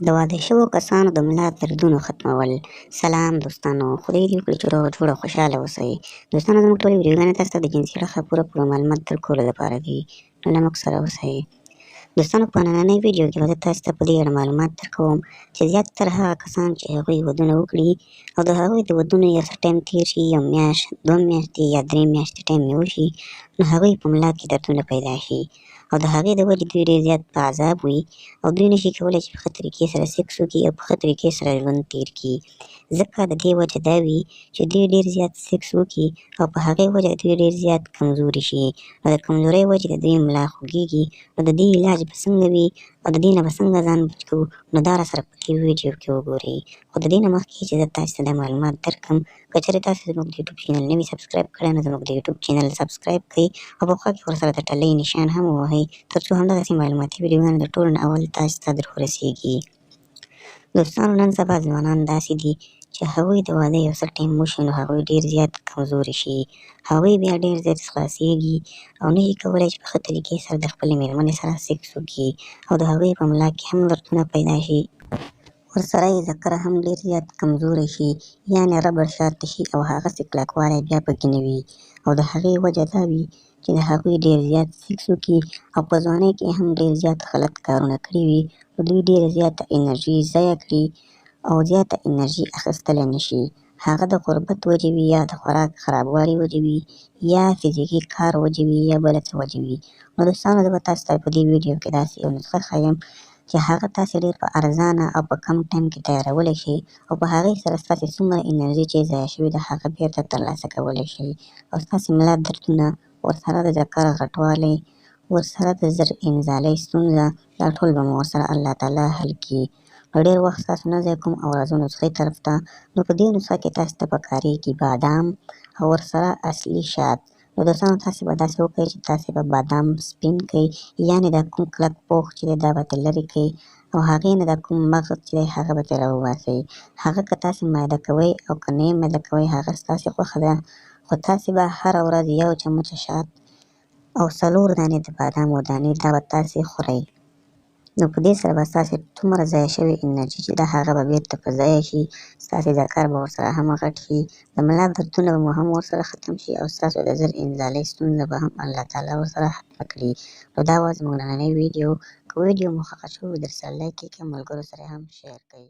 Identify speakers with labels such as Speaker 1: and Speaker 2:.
Speaker 1: د واده شوو کسانو د ملا دردونو ختمول. سلام دوستانو، خدای دې وکړي چې روغ جوړ او خوشحاله اوسئ. دوستانو، زموږ ټولې ویډیوګانې تاسو ته د جنسي اړخه پوره معلومات درکولو لپاره دي، نو له موږ سره اوسئ. دوستانو، په نننۍ ویډیو کې به زه تاسو ته په دې اړه معلومات درکوم چې زیاتره هغه کسان چې هغوی ودونه وکړي او د هغوی د ودونو یو څه ټایم تېر شي، یو میاشت، 2 میاشتې یا 3 میاشتې ټایم یې وشي، نو هغوی په ملا کې دردونه پیدا شي او د هغې د وجې دوی ډېر زیات په عذاب وي او دوی نشي کولی چې په ښه طریقې سره سیکس وکړي او په ښه طریقې سره ژوند تېر کړي. ځکه د دې وجه دا وي چې دوی ډېر زیات سیکس وکړي او په هغې وجه دوی ډېر زیات کمزوري شي او د کمزورۍ وجې د دوی ملا خوږېږي. نو د دې علاج به څنګه وي او د دې نه به څنګه ځان بچ کړو، نو دا راسره په دې ویډیو کې وګورئ. خو د دې نه مخکې چې زه تاسو ته دا معلومات درکړم، که چېرې تاسو زموږ د یوټیوب چینل نه وي سبسکرایب کړی، نو زموږ د یوټیوب چینل سبسکرایب کړئ او په خوا کې ورسره د ټلۍ نشان هم ووهئ، تر څو همدغسې معلوماتي ویډیوګانې د ټولو نه اول تاسو ته در ورسېږي. دوستانو، نن سبا ځوانان داسې دي چې هغوی د واده یو څه ټایم وشي نو هغوی ډېر زیات کمزوري شي. هغوی بیا ډېر زیات خلاصېږي او نشي کولی چې په ښه طریقې سره د خپلې مېرمنې سره سیکس وکړي او د هغوی په ملا کې هم دردونه پیدا شي. ورسره یې ذکر هم ډېر زیات کمزوری شي، یعنې ربړ شاته شي او هغسې کلکوالی بیا پکې نه وي او د هغې وجه دا وي چې د هغوی ډېر زیات سیکس وکړي او په ځوانۍ کې هم ډېر زیات غلط کارونه کړي وي، نو دوی ډېره زیاته انرژي ضایع کړي او زیاته انرژي اخیستلی نه شي. هغه د غربت وجې وي یا د خوراک خرابوالي وجې وي یا فزیکي کار وجې وي یا بله څه وجې وي. نو دوستانو، زه به تاسو ته په دې ویډیو کې داسې یو نسخه ښیم چې هغه تاسې ډېر په ارزانه او په کم ټایم کې تیارولی شئ او په هغې سره ستاسې څومره انرژي چې ضایع شوې ده هغه بېرته ترلاسه کولی شئ او ستاسې ملا دردونه، ورسره د ذکر غټوالی، ورسره د زر انزالۍ ستونزه، دا ټول به مو ورسره الله تعالی حل کړي. نو ډېر وخت ستاسو نه ضایع کوم او راځو نسخې طرف ته. نو په دې نسخه کې تاسو ته پکارېږي بادام او ورسره اصلي شات. نو دوستانو، تاسې به داسې وکړئ چې تاسې به بادام سپین کړئ، یعنې دا کوم کلک پوښ چې دی دا به ترې لرې کړئ او هغې نه دا کوم مغز چې دی هغه به ترې راوباسئ. هغه که تاسې میده کوئ او که نه یې میده کوئ هغه ستاسې خوښه ده، خو تاسې به هره ورځ 1 چمچه شات او 4 دانې د بادامو دانې دا به تاسې خورئ. نو په دې سره به ستاسې څومره ضایع شوې انرژي چې ده هغه به بېرته په ځایه شي، ستاسې ذکر به ورسره هم غټ شي، د ملا دردونه به مو هم ورسره ختم شي او ستاسو د زر انزالۍ ستونزه به هم الله تعالی ورسره ختمه کړي. نو دا وه زموږ نننۍ ویډیو. که ویډیو مو خوښه شوې وي درسره لایک یې کړئ، ملګرو سره هم شیر کړئ.